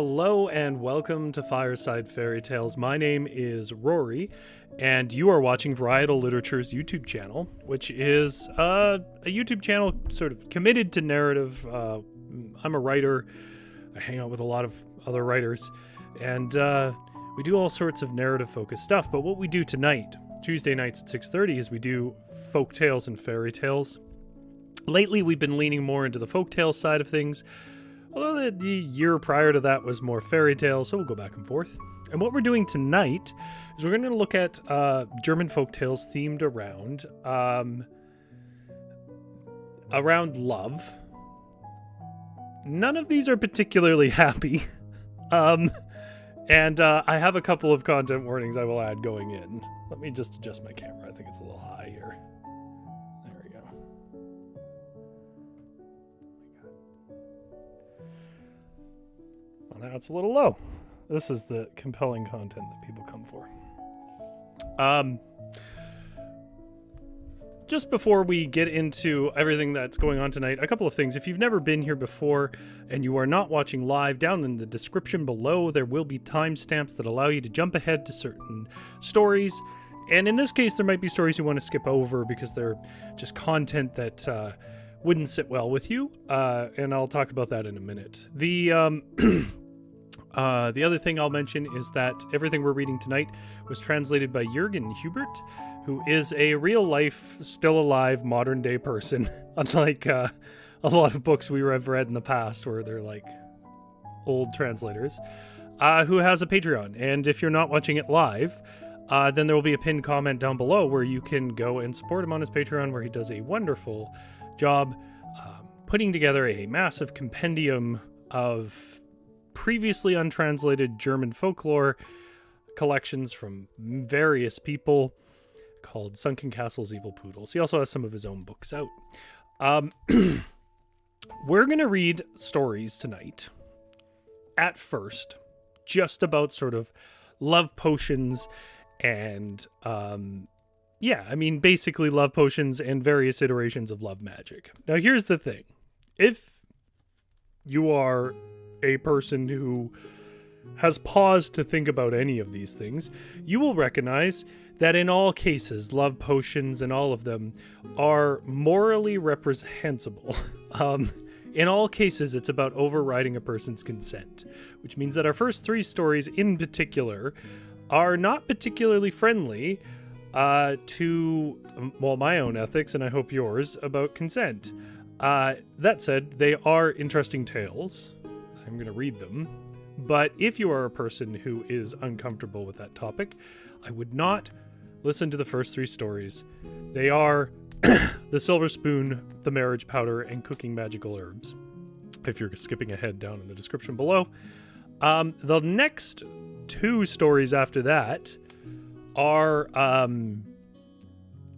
Hello and welcome to Fireside Fairytales. My name is Rory, and you are watching Varietal Literature's YouTube channel, which is a YouTube channel sort of committed to narrative. I'm a writer. I hang out with a lot of other writers, and we do all sorts of narrative-focused stuff. But what we do tonight, Tuesday nights at 6:30, is we do folk tales and fairy tales. Lately, we've been leaning more into the folktale side of things, although the year prior to that was more fairy tales, so we'll go back and forth. And what we're doing tonight is we're going to look at German folktales themed around love. None of these are particularly happy. And I have a couple of content warnings I will add going in. Let me just adjust my camera. I think it's a little high here. There we go. Well, now it's a little low. This is the compelling content that people come for. Just before we get into everything that's going on tonight, a couple of things. If you've never been here before and you are not watching live, down in the description below there will be timestamps that allow you to jump ahead to certain stories. And in this case, there might be stories you want to skip over because they're just content that wouldn't sit well with you. And I'll talk about that in a minute. The other thing I'll mention is that everything we're reading tonight was translated by Jürgen Hubert, who is a real-life, still-alive, modern-day person, unlike a lot of books we've read in the past where they're like old translators, who has a Patreon. And if you're not watching it live, then there will be a pinned comment down below where you can go and support him on his Patreon, where he does a wonderful job putting together a massive compendium of previously untranslated German folklore collections from various people called Sunken Castles, Evil Poodles. He also has some of his own books out. We're going to read stories tonight, at first, just about sort of love potions and, basically love potions and various iterations of love magic. Now, here's the thing. If you are a person who has paused to think about any of these things, you will recognize that in all cases, love potions and all of them are morally reprehensible. In all cases, it's about overriding a person's consent, which means that our first three stories in particular are not particularly friendly to, my own ethics, and I hope yours, about consent. That said, they are interesting tales. I'm going to read them. But if you are a person who is uncomfortable with that topic, I would not listen to the first three stories. They are The Silver Spoon, The Marriage Powder, and Cooking Magical Herbs. If you're skipping ahead down in the description below. The next two stories after that are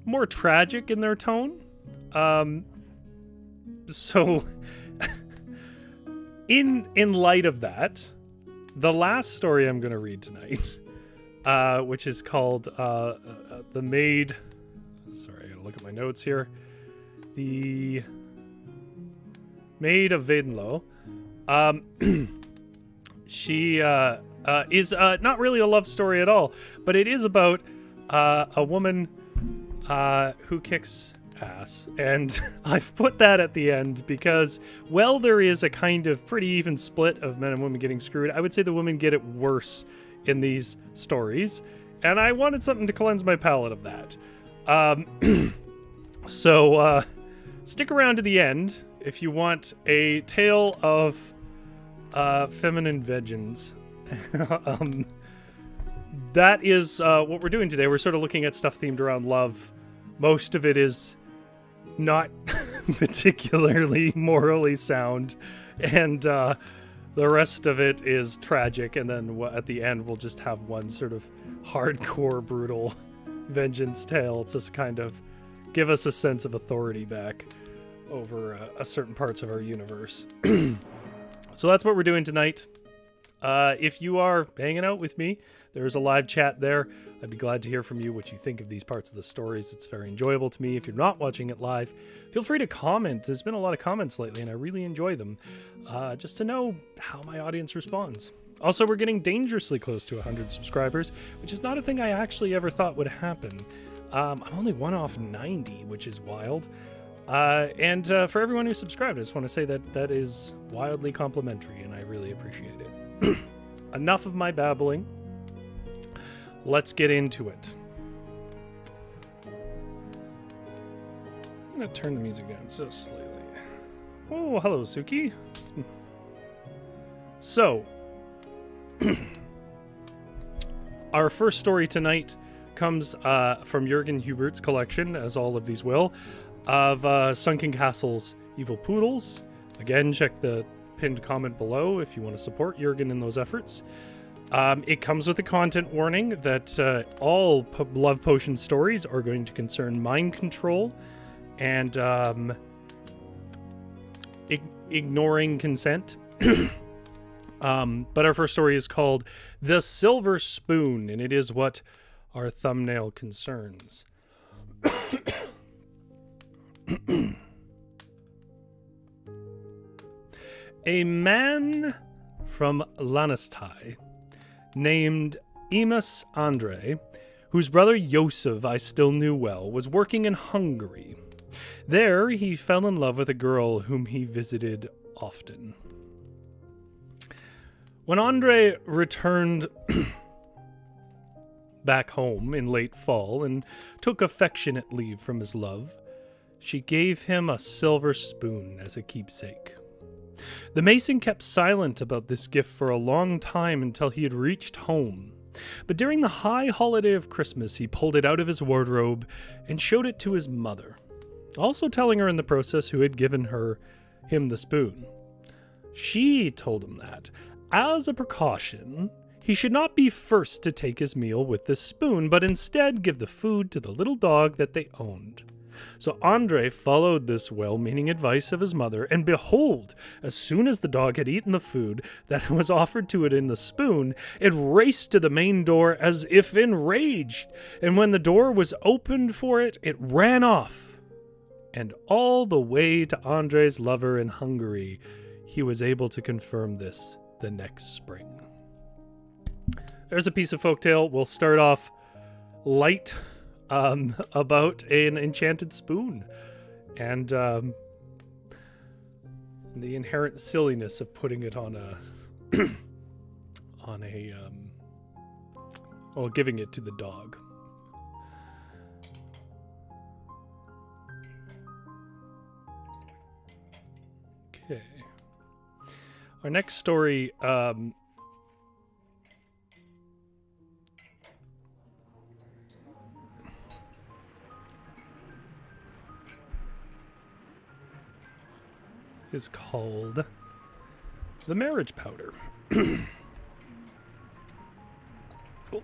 more tragic in their tone. So in light of that, the last story I'm going to read tonight, which is called The Maid. Sorry, I gotta look at my notes here. The Maid of Wildenloh. She is not really a love story at all, but it is about a woman who kicks ass. And I've put that at the end because, well, there is a kind of pretty even split of men and women getting screwed. I would say the women get it worse in these stories, and I wanted something to cleanse my palate of that. So stick around to the end if you want a tale of feminine vengeance. That is what we're doing today. We're sort of looking at stuff themed around love. Most of it is not particularly morally sound, and the rest of it is tragic, and then at the end we'll just have one sort of hardcore, brutal vengeance tale to kind of give us a sense of authority back over certain parts of our universe. So that's what we're doing tonight. If you are hanging out with me, there's a live chat there. I'd be glad to hear from you what you think of these parts of the stories. It's very enjoyable to me. If you're not watching it live, feel free to comment. There's been a lot of comments lately, and I really enjoy them, just to know how my audience responds. Also, we're getting dangerously close to 100 subscribers, which is not a thing I actually ever thought would happen. I'm only one off 90, which is wild. And for everyone who subscribed, I just want to say that that is wildly complimentary, and I really appreciate it. Enough of my babbling. Let's get into it. I'm going to turn the music down just slightly. Oh, hello, Suki. So, our first story tonight comes from Jürgen Hubert's collection, as all of these will, of Sunken Castle's Evil Poodles. Again, check the pinned comment below if you want to support Jürgen in those efforts. It comes with a content warning that all love potion stories are going to concern mind control and ignoring consent. But our first story is called The Silver Spoon, and it is what our thumbnail concerns. A man from Lannistai named Emus Andre, whose brother Yosef I still knew well, was working in Hungary. There he fell in love with a girl whom he visited often. When Andre returned back home in late fall and took affectionate leave from his love, she gave him a silver spoon as a keepsake. The mason kept silent about this gift for a long time until he had reached home. But during the high holiday of Christmas, he pulled it out of his wardrobe and showed it to his mother, also telling her in the process who had given him the spoon. She told him that, as a precaution, he should not be first to take his meal with this spoon, but instead give the food to the little dog that they owned. So Andre followed this well-meaning advice of his mother, and behold, as soon as the dog had eaten the food that was offered to it in the spoon, it raced to the main door as if enraged, and when the door was opened for it, it ran off. And all the way to Andre's lover in Hungary, he was able to confirm this the next spring. There's a piece of folktale. We'll start off light, about an enchanted spoon and the inherent silliness of putting it on a giving it to the dog. Okay. Our next story is called The Marriage Powder. Oh.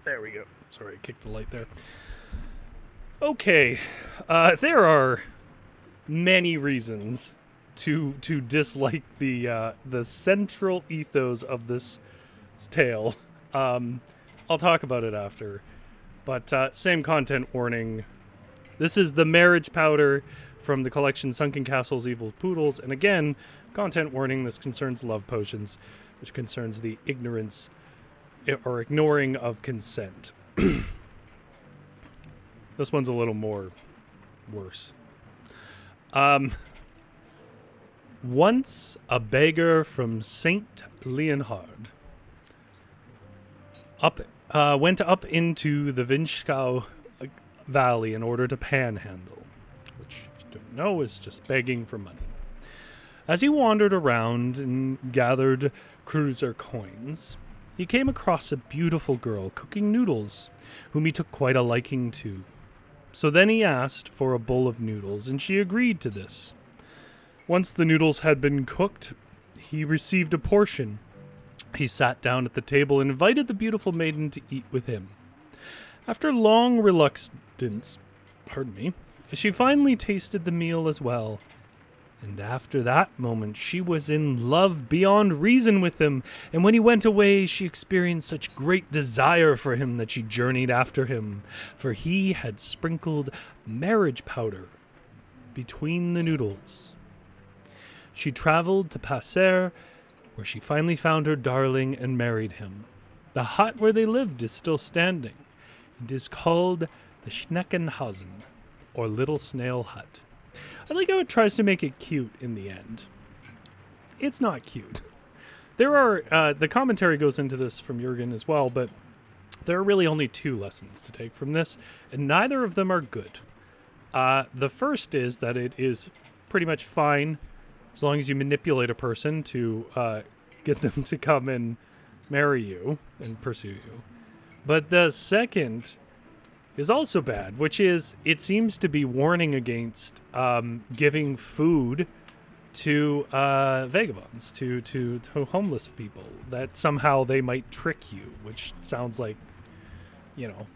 There we go. Sorry, I kicked the light there. Okay, there are many reasons to dislike the central ethos of this tale. I'll talk about it after, but same content warning. This is The Marriage Powder from the collection Sunken Castle's Evil Poodles, and again, content warning, this concerns love potions, which concerns the ignorance or ignoring of consent. This one's a little more worse. Once a beggar from St. Leonhard went up into the Vinschau Valley in order to panhandle, which, if you don't know, is just begging for money. As he wandered around and gathered cruiser coins, he came across a beautiful girl cooking noodles, whom he took quite a liking to. So then he asked for a bowl of noodles, and she agreed to this. Once the noodles had been cooked, he received a portion. He sat down at the table and invited the beautiful maiden to eat with him. After long reluctance, she finally tasted the meal as well. And after that moment, she was in love beyond reason with him, and when he went away, she experienced such great desire for him that she journeyed after him, for he had sprinkled marriage powder between the noodles. She traveled to Passer, where she finally found her darling and married him. The hut where they lived is still standing. It is called the Schneckenhausen, or Little Snail Hut. I like how it tries to make it cute in the end. It's not cute. There are, the commentary goes into this from Jürgen as well, but there are really only 2 lessons to take from this, and neither of them are good. The first is that it is pretty much fine as long as you manipulate a person to get them to come and marry you and pursue you. But the second is also bad, which is it seems to be warning against giving food to vagabonds, to homeless people, that somehow they might trick you, which sounds like, you know,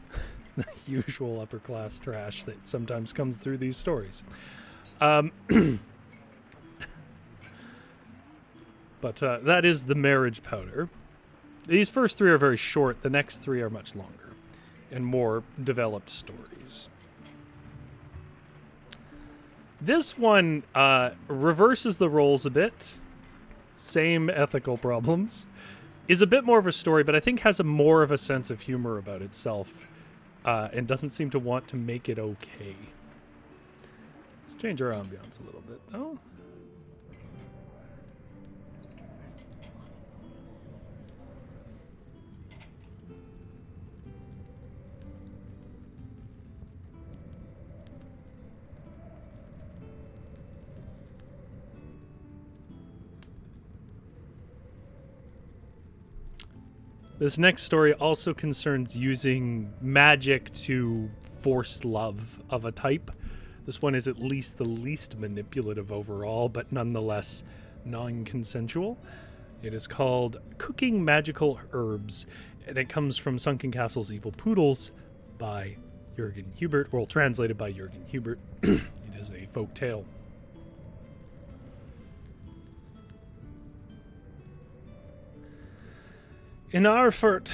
the usual upper class trash that sometimes comes through these stories. But that is the marriage powder. These first 3 are very short. The next 3 are much longer and more developed stories. This one reverses the roles a bit. Same ethical problems. Is a bit more of a story, but I think has more of a sense of humor about itself and doesn't seem to want to make it okay. Let's change our ambiance a little bit, though. This next story also concerns using magic to force love of a type. This one is at least the least manipulative overall, but nonetheless non-consensual. It is called Cooking Magical Herbs, and it comes from Sunken Castle's Evil Poodles by Jürgen Hubert, well, translated by Jürgen Hubert. It is a folk tale. In Erfurt,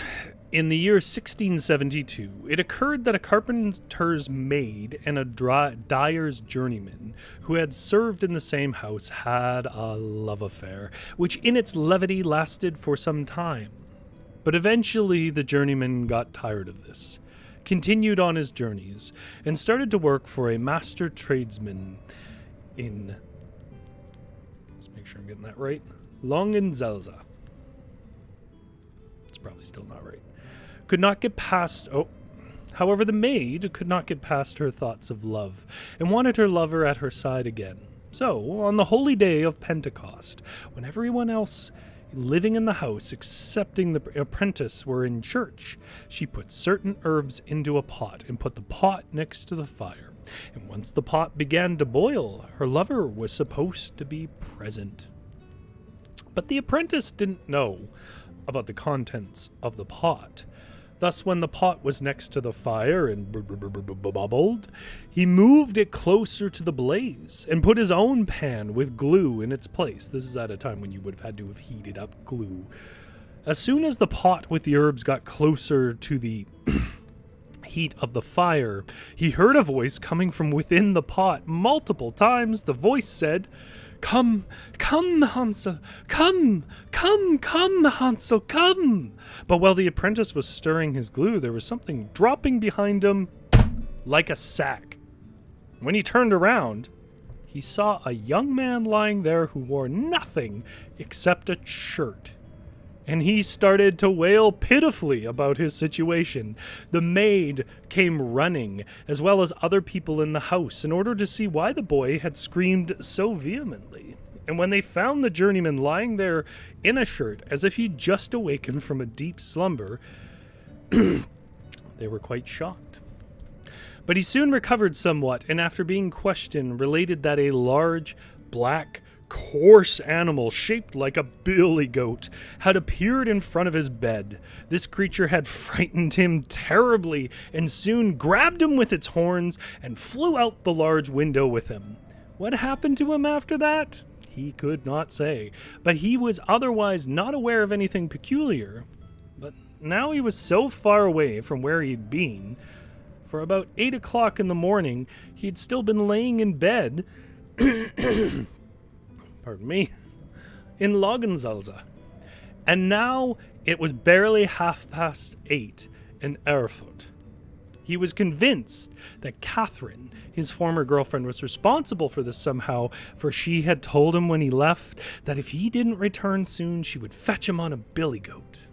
in the year 1672, it occurred that a carpenter's maid and a dyer's journeyman who had served in the same house had a love affair, which in its levity lasted for some time. But eventually the journeyman got tired of this, continued on his journeys, and started to work for a master tradesman in, let's make sure I'm getting that right, Langenzelsa. Probably still not right. Could not get past... However, the maid could not get past her thoughts of love and wanted her lover at her side again. So, on the holy day of Pentecost, when everyone else living in the house, excepting the apprentice, were in church, she put certain herbs into a pot and put the pot next to the fire. And once the pot began to boil, her lover was supposed to be present. But the apprentice didn't know about the contents of the pot. Thus, when the pot was next to the fire and bubbled, he moved it closer to the blaze and put his own pan with glue in its place. This is at a time when you would have had to have heated up glue. As soon as the pot with the herbs got closer to the heat of the fire, he heard a voice coming from within the pot. Multiple times the voice said, "Come, come, Hansel, come, come, come, Hansel, come." But while the apprentice was stirring his glue, there was something dropping behind him like a sack. When he turned around, he saw a young man lying there who wore nothing except a shirt. And he started to wail pitifully about his situation. The maid came running, as well as other people in the house, in order to see why the boy had screamed so vehemently. And when they found the journeyman lying there in a shirt, as if he'd just awakened from a deep slumber, they were quite shocked. But he soon recovered somewhat, and after being questioned, related that a large, black, coarse animal shaped like a billy goat had appeared in front of his bed. This creature had frightened him terribly and soon grabbed him with its horns and flew out the large window with him. What happened to him after that? He could not say, but he was otherwise not aware of anything peculiar. But now he was so far away from where he'd been. For about 8 o'clock in the morning, he'd still been laying in bed pardon me, in Logensalza. And now it was barely 8:30 in Erfurt. He was convinced that Catherine, his former girlfriend, was responsible for this somehow, for she had told him when he left that if he didn't return soon, she would fetch him on a billy goat.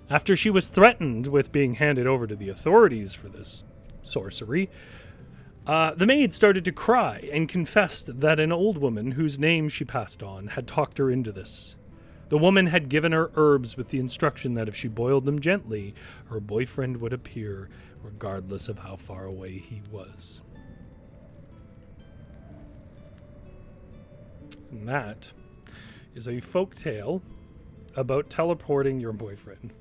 After she was threatened with being handed over to the authorities for this sorcery, the maid started to cry and confessed that an old woman, whose name she passed on, had talked her into this. The woman had given her herbs with the instruction that if she boiled them gently, her boyfriend would appear, regardless of how far away he was. And that is a folk tale about teleporting your boyfriend.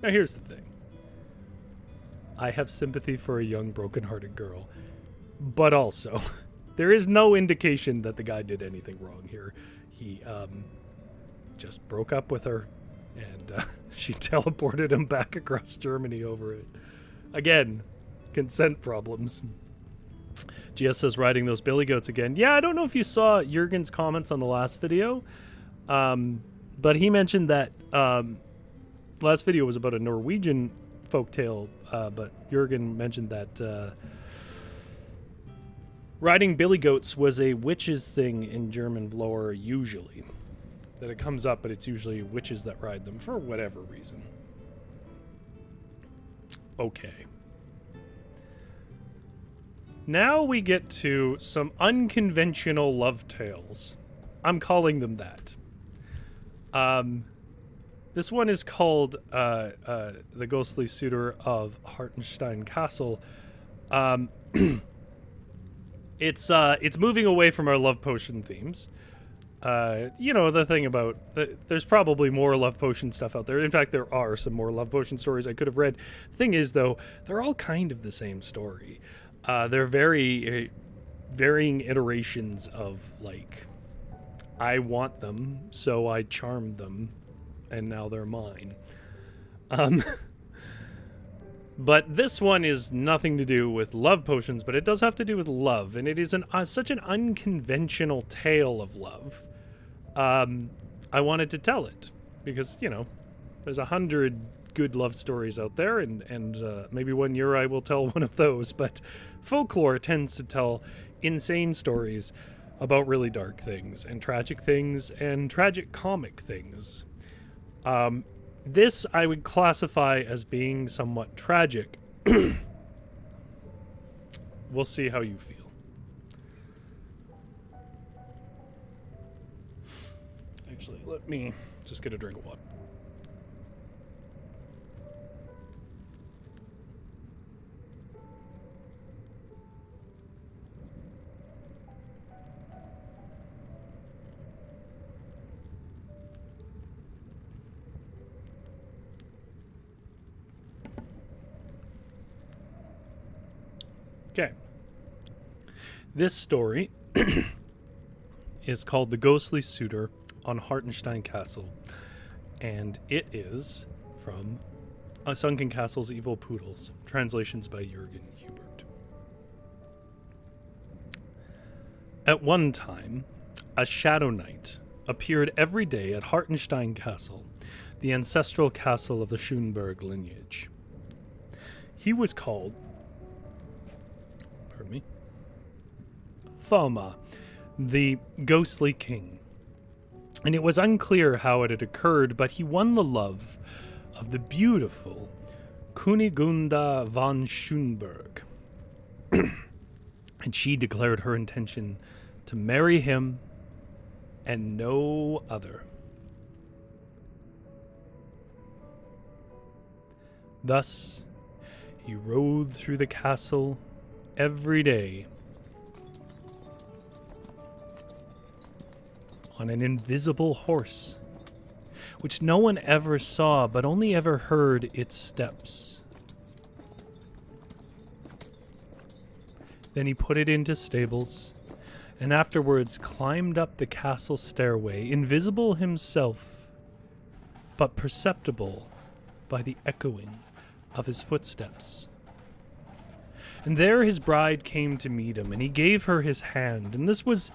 Now here's the thing. I have sympathy for a young broken-hearted girl. But also, there is no indication that the guy did anything wrong here. He just broke up with her, and she teleported him back across Germany over it. Again, consent problems. GS says riding those billy goats again. Yeah, I don't know if you saw Jurgen's comments on the last video, but he mentioned that last video was about a Norwegian folktale, but Jurgen mentioned that riding billy goats was a witch's thing in German lore, usually. That it comes up, but it's usually witches that ride them for whatever reason. Okay. Now we get to some unconventional love tales. I'm calling them that. This one is called The Ghostly Suitor of Hartenstein Castle. It's moving away from our love potion themes. You know, the thing about there's probably more love potion stuff out there. In fact, there are some more love potion stories I could have read. Thing is, though, they're all kind of the same story. They're very varying iterations of, like, I want them, so I charmed them, and now they're mine. But this one is nothing to do with love potions, but it does have to do with love, and it is such an unconventional tale of love. I wanted to tell it because, you know, there's 100 good love stories out there, and maybe one year I will tell one of those, but folklore tends to tell insane stories about really dark things and tragic comic things. This I would classify as being somewhat tragic. We'll see how you feel. Actually, let me just get a drink of water. Okay. This story is called The Ghostly Suitor on Hartenstein Castle, and it is from A Sunken Castle's Evil Poodles, translations by Jürgen Hubert. At one time, a shadow knight appeared every day at Hartenstein Castle, the ancestral castle of the Schönberg lineage. He was called Foma, the ghostly king. And it was unclear how it had occurred, but he won the love of the beautiful Kunigunda von Schönberg. And she declared her intention to marry him and no other. Thus, he rode through the castle every day, on an invisible horse, which no one ever saw but only ever heard its steps. Then he put it into stables, and afterwards climbed up the castle stairway, invisible himself, but perceptible by the echoing of his footsteps. And there his bride came to meet him, and he gave her his hand, and this was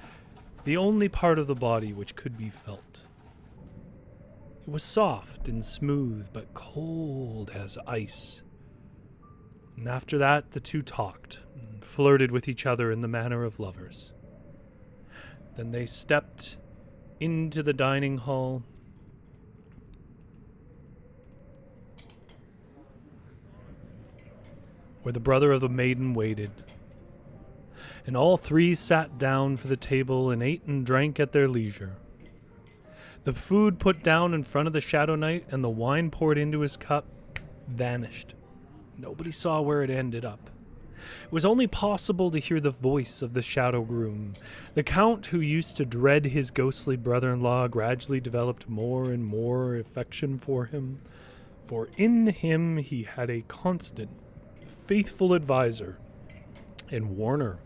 the only part of the body which could be felt. It was soft and smooth, but cold as ice. And after that, the two talked, and flirted with each other in the manner of lovers. Then they stepped into the dining hall, where the brother of the maiden waited. And all three sat down for the table and ate and drank at their leisure. The food put down in front of the Shadow Knight and the wine poured into his cup vanished. Nobody saw where it ended up. It was only possible to hear the voice of the Shadow Groom. The Count, who used to dread his ghostly brother-in-law, gradually developed more and more affection for him, for in him he had a constant, faithful advisor and warner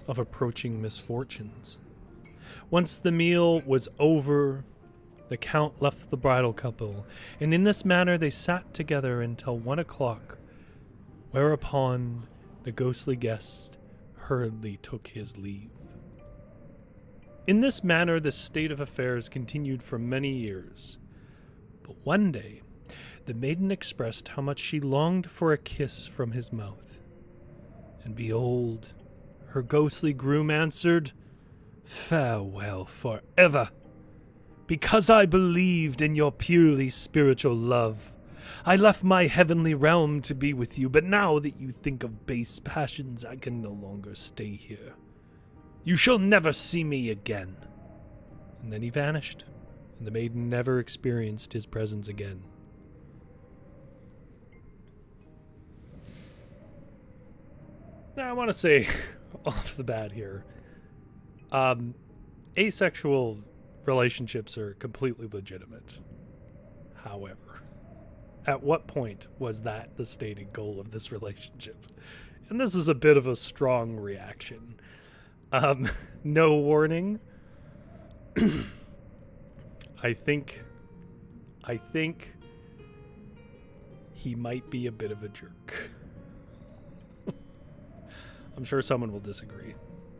of approaching misfortunes. Once the meal was over, the Count left the bridal couple, and in this manner they sat together until 1 o'clock, whereupon the ghostly guest hurriedly took his leave. In this manner the state of affairs continued for many years, but one day the maiden expressed how much she longed for a kiss from his mouth, and behold, her ghostly groom answered, "Farewell forever. Because I believed in your purely spiritual love, I left my heavenly realm to be with you, but now that you think of base passions, I can no longer stay here. You shall never see me again." And then he vanished, and the maiden never experienced his presence again. Now, I want to say off the bat here, asexual relationships are completely legitimate. However, at what point was that the stated goal of this relationship? And this is a bit of a strong reaction. No warning. I think he might be a bit of a jerk. I'm sure someone will disagree.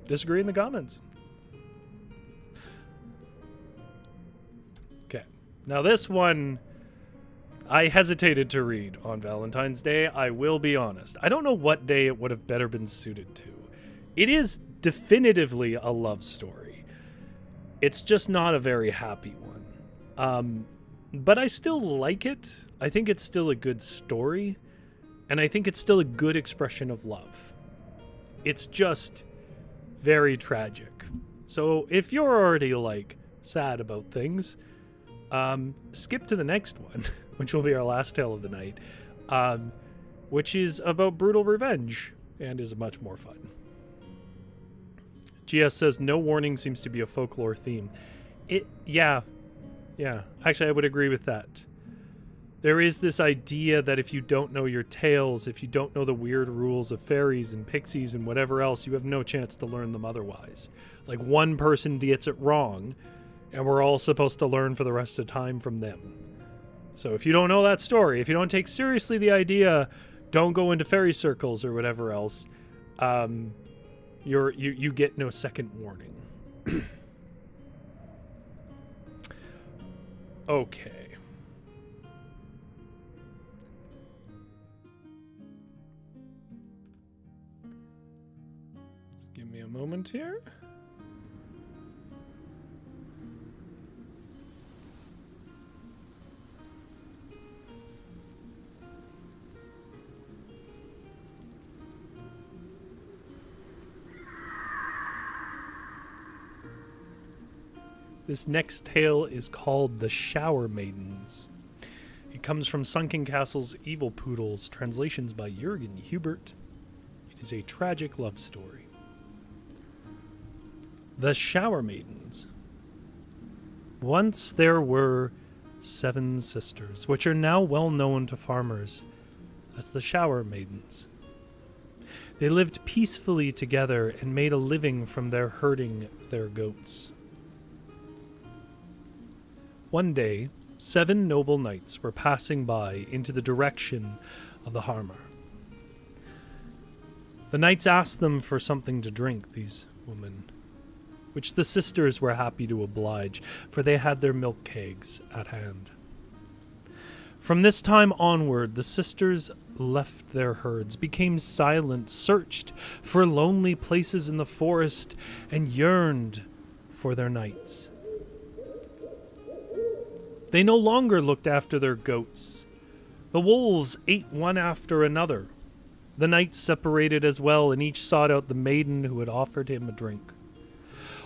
Disagree in the comments. Okay. Now this one, I hesitated to read on Valentine's Day. I will be honest. I don't know what day it would have better been suited to. It is definitively a love story. It's just not a very happy one. But I still like it. I think it's still a good story. And I think it's still a good expression of love. It's just very tragic. So if you're already like sad about things, skip to the next one, which will be our last tale of the night, which is about brutal revenge and is much more fun. GS says no warning seems to be a folklore theme. Yeah. Actually, I would agree with that. There is this idea that if you don't know your tales, if you don't know the weird rules of fairies and pixies and whatever else, you have no chance to learn them otherwise. Like, one person gets it wrong, and we're all supposed to learn for the rest of time from them. So if you don't know that story, if you don't take seriously the idea, don't go into fairy circles or whatever else, you get no second warning. Okay. Give me a moment here. This next tale is called The Shower Maidens. It comes from Sunken Castle's Evil Poodles, translations by Jürgen Hubert. It is a tragic love story. The Shower Maidens. Once there were 7 sisters, which are now well known to farmers as the Shower Maidens. They lived peacefully together and made a living from their herding their goats. One day, 7 noble knights were passing by into the direction of the Harmer. The knights asked them for something to drink, these women, which the sisters were happy to oblige, for they had their milk kegs at hand. From this time onward, the sisters left their herds, became silent, searched for lonely places in the forest, and yearned for their knights. They no longer looked after their goats. The wolves ate one after another. The knights separated as well, and each sought out the maiden who had offered him a drink.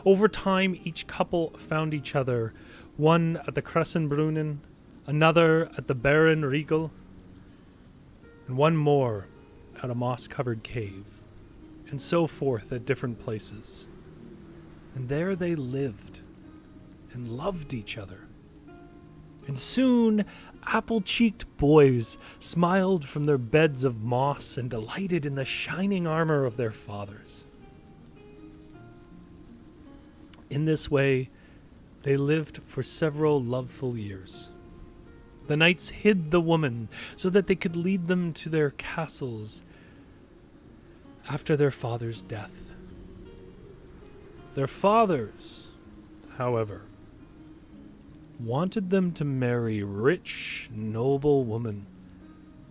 Over time, each couple found each other, one at the Kressenbrunnen, another at the Baron Riegel, and one more at a moss-covered cave, and so forth at different places. And there they lived and loved each other. And soon, apple-cheeked boys smiled from their beds of moss and delighted in the shining armor of their fathers. In this way, they lived for several loveful years. The knights hid the woman so that they could lead them to their castles after their father's death. Their fathers, however, wanted them to marry rich, noble women.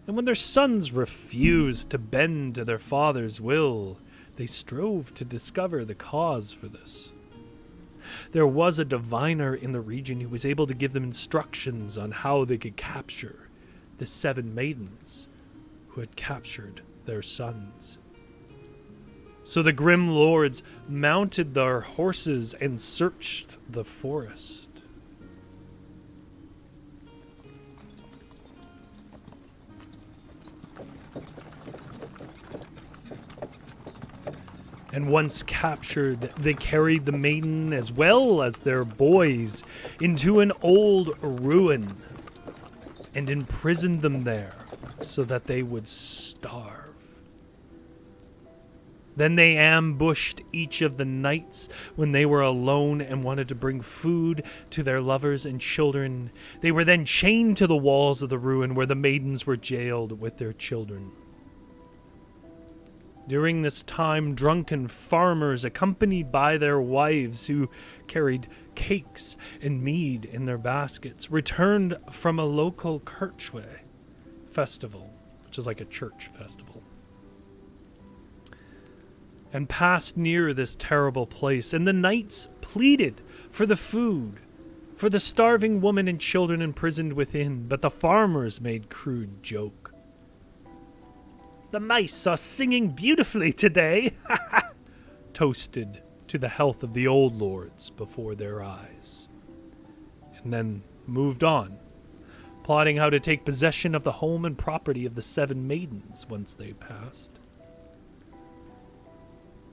And when their sons refused to bend to their father's will, they strove to discover the cause for this. There was a diviner in the region who was able to give them instructions on how they could capture the 7 maidens who had captured their sons. So the grim lords mounted their horses and searched the forest. And once captured, they carried the maiden as well as their boys into an old ruin and imprisoned them there so that they would starve. Then they ambushed each of the knights when they were alone and wanted to bring food to their lovers and children. They were then chained to the walls of the ruin where the maidens were jailed with their children. During this time, drunken farmers, accompanied by their wives who carried cakes and mead in their baskets, returned from a local Kirchway festival, which is like a church festival, and passed near this terrible place. And the knights pleaded for the food, for the starving woman and children imprisoned within, but the farmers made crude joke. "The mice are singing beautifully today," toasted to the health of the old lords before their eyes, and then moved on, plotting how to take possession of the home and property of the 7 maidens once they passed.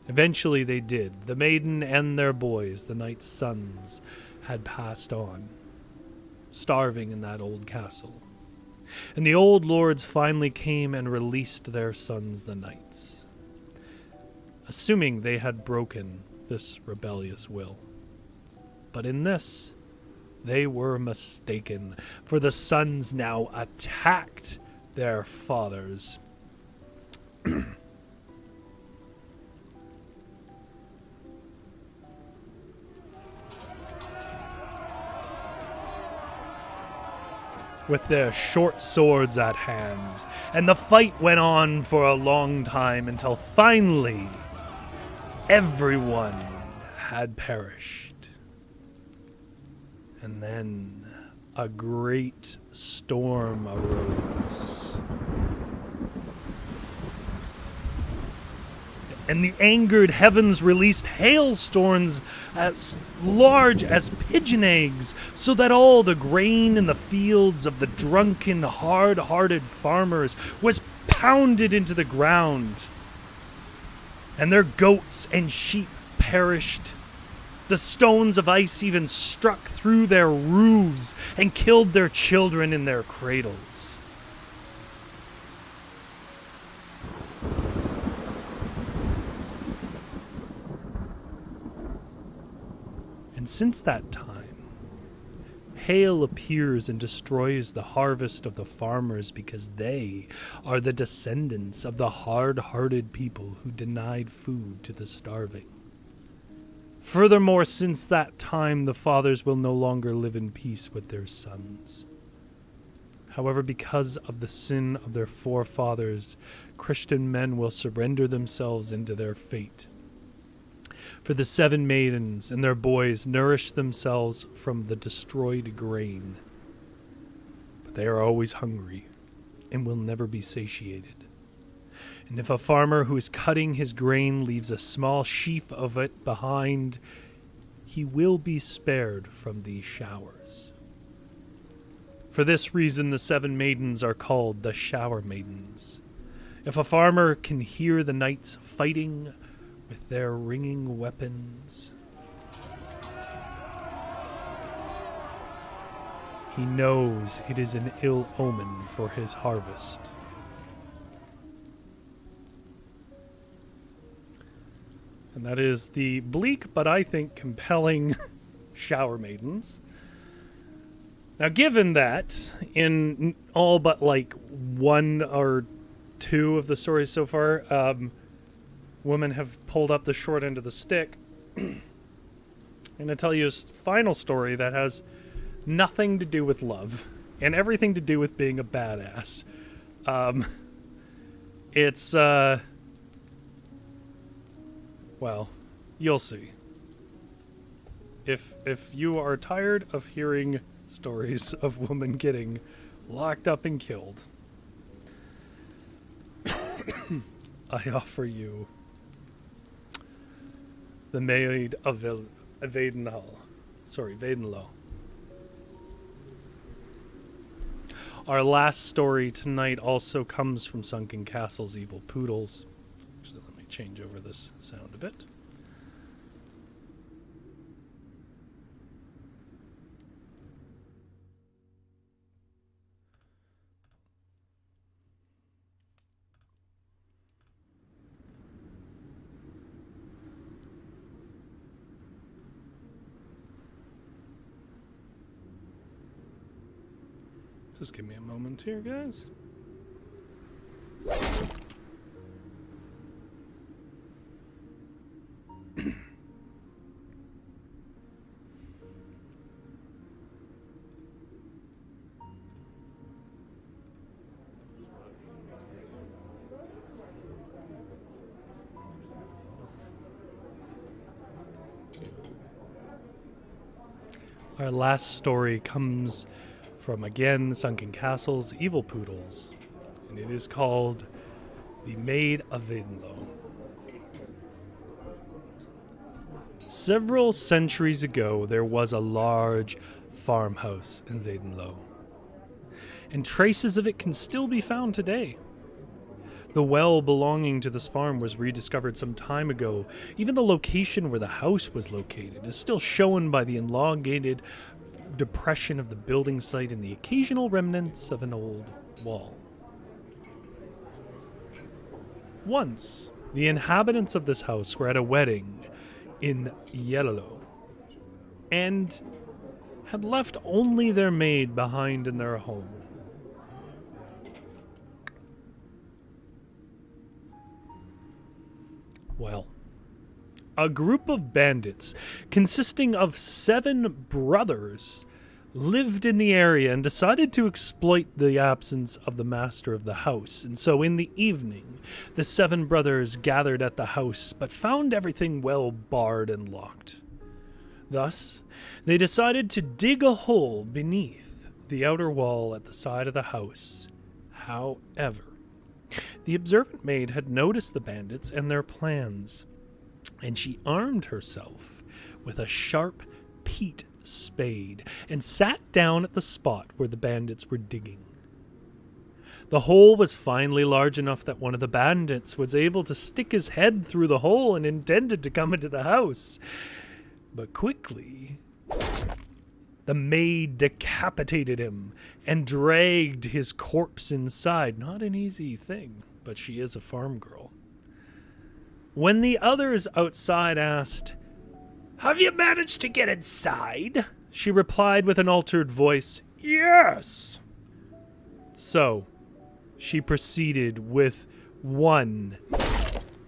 Eventually they did. The maiden and their boys, the knight's sons, had passed on, starving in that old castle. And the old lords finally came and released their sons, the knights, assuming they had broken this rebellious will. But in this, they were mistaken, for the sons now attacked their fathers. with their short swords at hand, and the fight went on for a long time until finally everyone had perished. And then a great storm arose. And the angered heavens released hailstorms as large as pigeon eggs, so that all the grain in the fields of the drunken, hard-hearted farmers was pounded into the ground, and their goats and sheep perished, The stones of ice even struck through their roofs and killed their children in their cradles. And since that time, hail appears and destroys the harvest of the farmers because they are the descendants of the hard-hearted people who denied food to the starving. Furthermore, since that time, the fathers will no longer live in peace with their sons. However, because of the sin of their forefathers, Christian men will surrender themselves into their fate. For the 7 maidens and their boys nourish themselves from the destroyed grain. But they are always hungry and will never be satiated. And if a farmer who is cutting his grain leaves a small sheaf of it behind, he will be spared from these showers. For this reason, the 7 maidens are called the Shower Maidens. If a farmer can hear the knights fighting with their ringing weapons, he knows it is an ill omen for his harvest. And that is the bleak, but I think compelling Shower Maidens. Now, given that in all but like 1 or 2 of the stories so far, women have pulled up the short end of the stick, I'm going to tell you a final story that has nothing to do with love and everything to do with being a badass. It's, well, you'll see. If you are tired of hearing stories of women getting locked up and killed, I offer you the Maid of Wildenloh. Our last story tonight also comes from Sunken Castle's Evil Poodles. Actually, let me change over this sound a bit. Just give me a moment here, guys. Our last story comes from, again, Sunken Castle's Evil Poodles, and it is called The Maid of Wildenloh. Several centuries ago, there was a large farmhouse in Wildenloh, and traces of it can still be found today. The well belonging to this farm was rediscovered some time ago. Even the location where the house was located is still shown by the elongated depression of the building site and the occasional remnants of an old wall. Once, the inhabitants of this house were at a wedding in Wildenloh and had left only their maid behind in their home. Well, a group of bandits consisting of 7 brothers lived in the area and decided to exploit the absence of the master of the house. And so in the evening, the 7 brothers gathered at the house, but found everything well barred and locked. Thus, they decided to dig a hole beneath the outer wall at the side of the house. However, the observant maid had noticed the bandits and their plans, and she armed herself with a sharp peat spade and sat down at the spot where the bandits were digging. The hole was finally large enough that one of the bandits was able to stick his head through the hole and intended to come into the house. But quickly, the maid decapitated him and dragged his corpse inside. Not an easy thing, but she is a farm girl. When the others outside asked, "Have you managed to get inside?" she replied with an altered voice, "Yes." So, she proceeded with one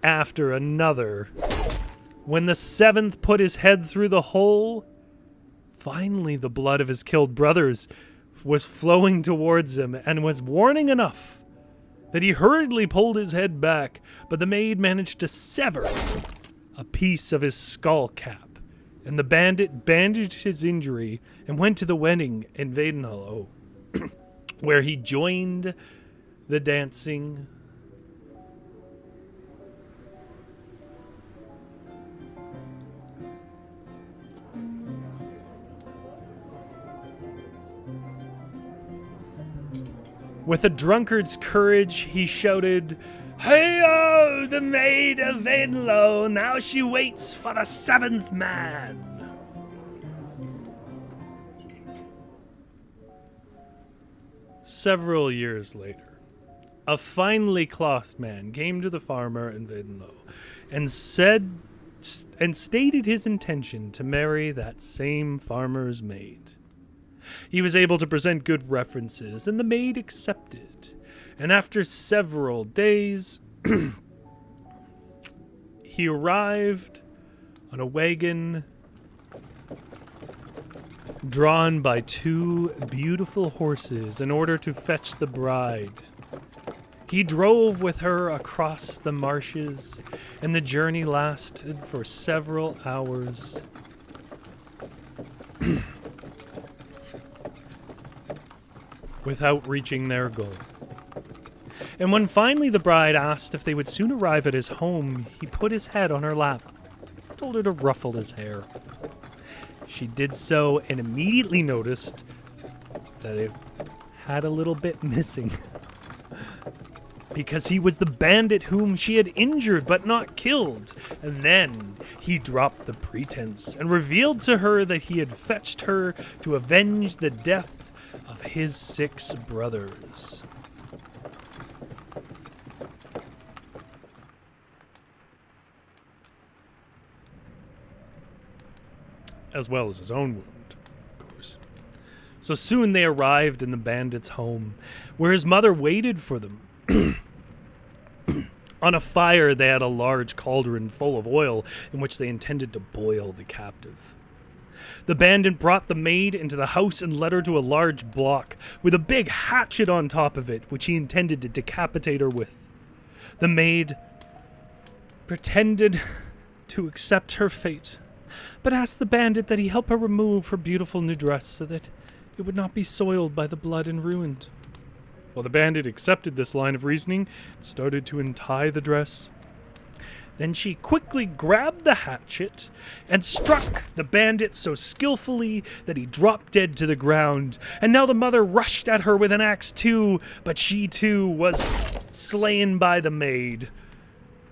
after another. When the seventh put his head through the hole, finally the blood of his killed brothers was flowing towards him and was warning enough that he hurriedly pulled his head back, but the maid managed to sever a piece of his skull cap, and the bandit bandaged his injury and went to the wedding in Wildenloh, where he joined the dancing. With a drunkard's courage, he shouted, "Hey-oh, the Maid of Wildenloh! Now she waits for the seventh man!" Several years later, a finely clothed man came to the farmer in Wildenloh and stated his intention to marry that same farmer's maid. He was able to present good references, and the maid accepted. And after several days, he arrived on a wagon drawn by two beautiful horses in order to fetch the bride. He drove with her across the marshes, and the journey lasted for several hours. Without reaching their goal. And when finally the bride asked if they would soon arrive at his home, he put his head on her lap, told her to ruffle his hair. She did so and immediately noticed that it had a little bit missing. Because he was the bandit whom she had injured but not killed. And then he dropped the pretense and revealed to her that he had fetched her to avenge the death of his 6 brothers. As well as his own wound, of course. So soon they arrived in the bandit's home, where his mother waited for them. On a fire, they had a large cauldron full of oil in which they intended to boil the captive. The bandit brought the maid into the house and led her to a large block with a big hatchet on top of it, which he intended to decapitate her with. The maid pretended to accept her fate, but asked the bandit that he help her remove her beautiful new dress so that it would not be soiled by the blood and ruined. Well, the bandit accepted this line of reasoning and started to untie the dress. Then she quickly grabbed the hatchet and struck the bandit so skillfully that he dropped dead to the ground. And now the mother rushed at her with an axe too, but she too was slain by the maid.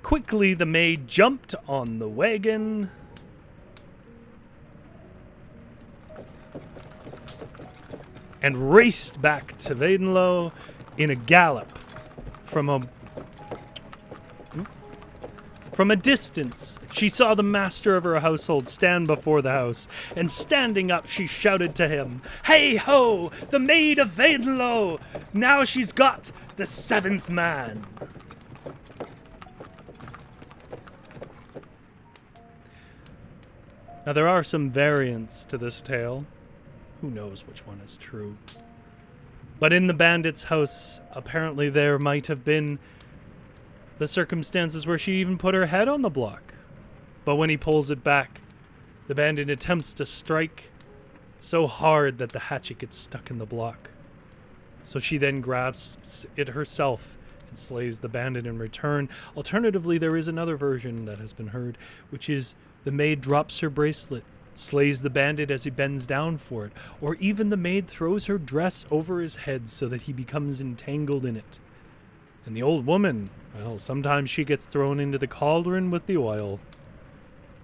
Quickly the maid jumped on the wagon and raced back to Wildenloh in a gallop. From a distance, she saw the master of her household stand before the house, and standing up, she shouted to him, "Hey-ho, the Maid of Wildenloh! Now she's got the 7th man!" Now there are some variants to this tale. Who knows which one is true? But in the bandit's house, apparently there might have been the circumstances where she even put her head on the block. But when he pulls it back, the bandit attempts to strike so hard that the hatchet gets stuck in the block. So she then grabs it herself and slays the bandit in return. Alternatively, there is another version that has been heard, which is the maid drops her bracelet, slays the bandit as he bends down for it, or even the maid throws her dress over his head so that he becomes entangled in it. And the old woman, well, sometimes she gets thrown into the cauldron with the oil.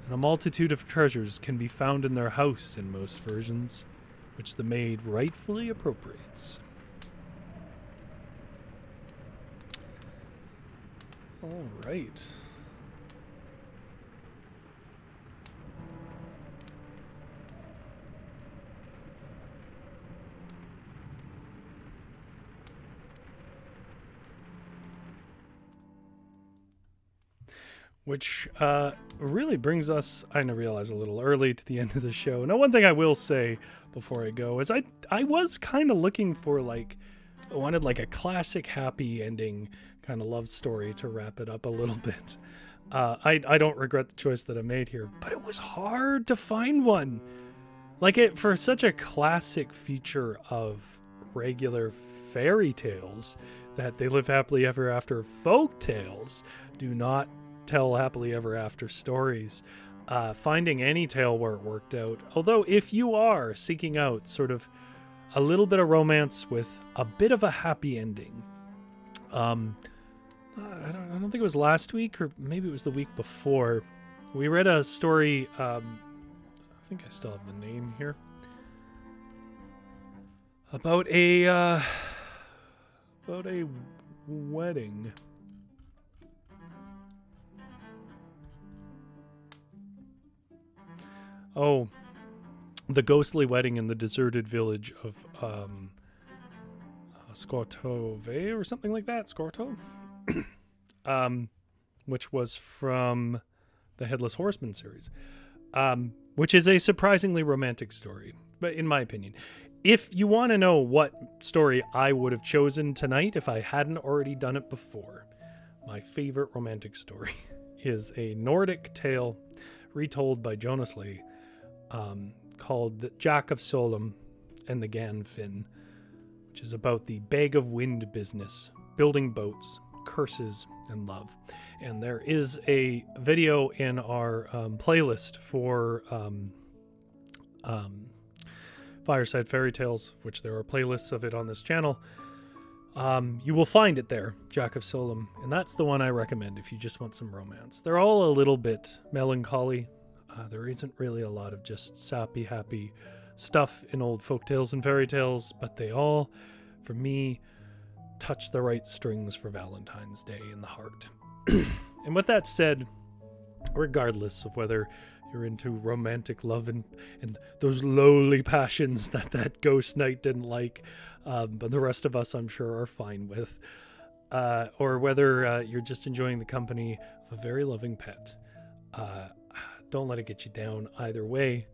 and a multitude of treasures can be found in their house in most versions, which the maid rightfully appropriates. All right. Which really brings us, I realize, a little early to the end of the show. Now, one thing I will say before I go is I was kind of looking for, like, I wanted like a classic happy ending kind of love story to wrap it up a little bit. I don't regret the choice that I made here, but it was hard to find one. Like, it for such a classic feature of regular fairy tales that they live happily ever after folk tales do not tell happily ever after stories. Finding any tale where it worked out, although if you are seeking out sort of a little bit of romance with a bit of a happy ending, I don't think it was last week or maybe it was the week before, we read a story, I think I still have the name here, about a wedding. Oh, the ghostly wedding in the deserted village of Scortove or something like that. Scorto, which was from the Headless Horseman series, which is a surprisingly romantic story, but in my opinion. If you want to know what story I would have chosen tonight if I hadn't already done it before, my favorite romantic story is a Nordic tale retold by Jonas Lee, called The Jack of Solum and the Ganfin, which is about the bag of wind business, building boats, curses, and love. And there is a video in our playlist for Fireside Fairytales, which there are playlists of it on this channel. You will find it there, Jack of Solum, and that's the one I recommend if you just want some romance. They're all a little bit melancholy. There isn't really a lot of just sappy, happy stuff in old folktales and fairy tales, but they all, for me, touch the right strings for Valentine's Day in the heart. And with that said, regardless of whether you're into romantic love and those lowly passions that ghost knight didn't like, but the rest of us, I'm sure, are fine with, or whether you're just enjoying the company of a very loving pet, don't let it get you down. Either way,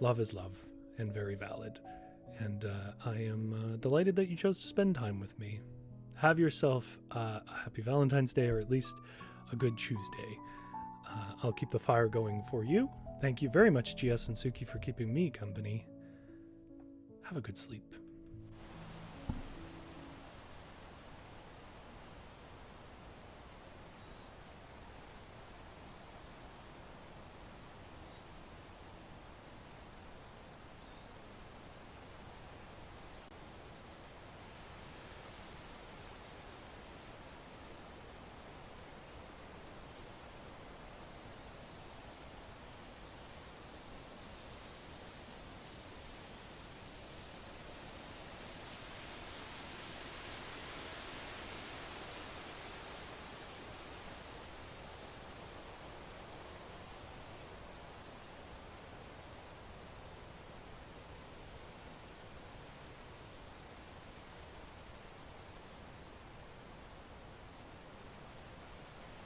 love is love and very valid. And I am delighted that you chose to spend time with me. Have yourself a happy Valentine's Day, or at least a good Tuesday. I'll keep the fire going for you. Thank you very much, GS and Suki, for keeping me company. Have a good sleep.